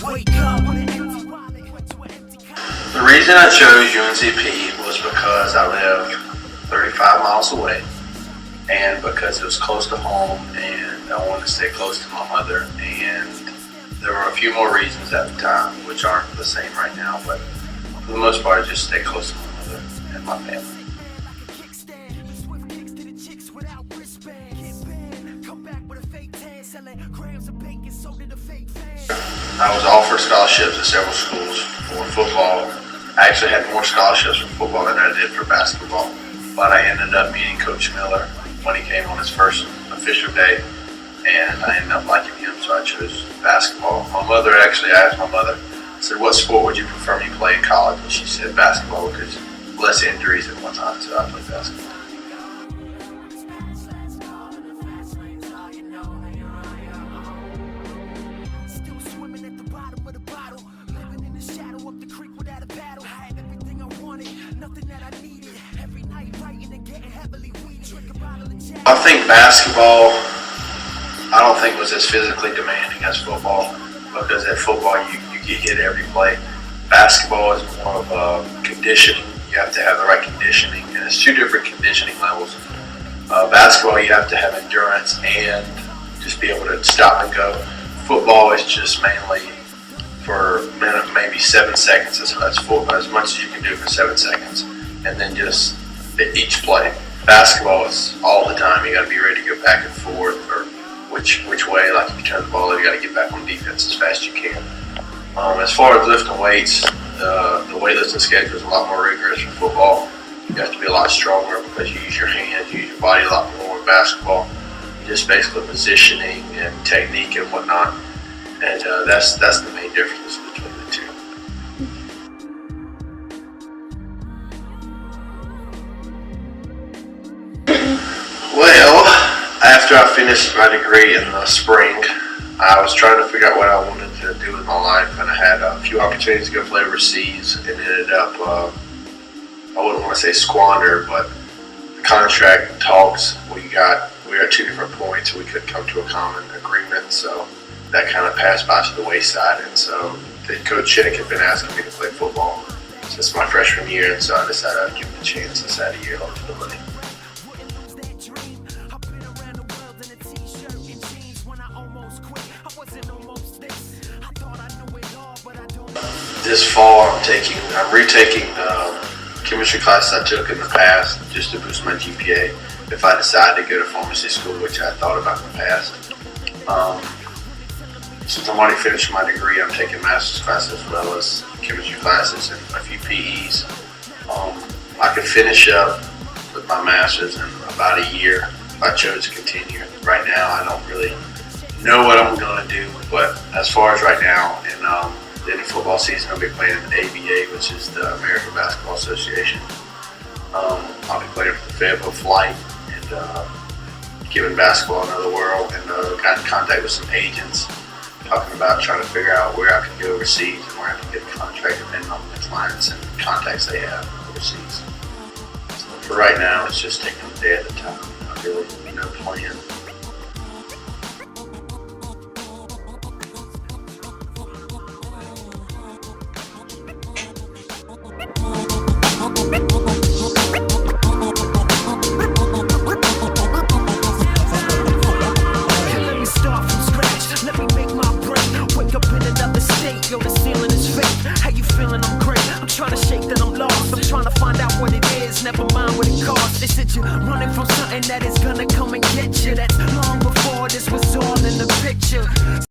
The reason I chose UNCP was because I lived 35 miles away and because it was close to home and I wanted to stay close to my mother, and there were a few more reasons at the time which aren't the same right now, but for the most part just stay close to my mother and my family. I was offered scholarships at several schools for football. I actually had more scholarships for football than I did for basketball, but I ended up meeting Coach Miller when he came on his first official day, and I ended up liking him, so I chose basketball. My mother actually asked I said, what sport would you prefer me play in college? And she said basketball because less injuries at one time, so I played basketball. I think basketball, I don't think was as physically demanding as football, because at football you get hit every play. Basketball is more of conditioning. You have to have the right conditioning, and it's two different conditioning levels. Basketball, you have to have endurance and just be able to stop and go. Football is just mainly for maybe 7 seconds. That's as much as you can do for 7 seconds, and then just each play. Basketball is all the time. You got to be ready to go back and forth, or which way. Like if you turn the ball over, you got to get back on defense as fast as you can. As far as lifting weights, the weightlifting schedule is a lot more rigorous for football. You have to be a lot stronger because you use your hands, you use your body a lot more with basketball. Just basically positioning and technique and whatnot, and that's the main difference between the two. Well, after I finished my degree in the spring, I was trying to figure out what I wanted to do with my life, and I had a few opportunities to go play overseas, and ended up, I wouldn't want to say squander, but the contract talks, we were at 2 different points, we couldn't come to a common agreement, so that kind of passed by to the wayside. And so Coach Shinnick had been asking me to play football since my freshman year, and so I decided I'd give it a chance inside a year eligibility. This fall, I'm retaking chemistry classes I took in the past just to boost my GPA if I decide to go to pharmacy school, which I thought about in the past. Since I'm already finished my degree, I'm taking master's classes as well as chemistry classes and a few PEs. I could finish up with my master's in about a year if I chose to continue. Right now, I don't really know what I'm going to do, but as far as right now, in the football season, I'll be playing in the ABA, which is the American Basketball Association. I'll be playing for the Fayetteville Flight and giving basketball another whirl, and got in contact with some agents talking about trying to figure out where I can go overseas and where I can get a contract depending on the clients and contacts they have overseas. So for right now, it's just taking a day at a time. I really no plan. Never mind what it costs. They said you're running from something that is gonna come and get you. That's long before this was all in the picture.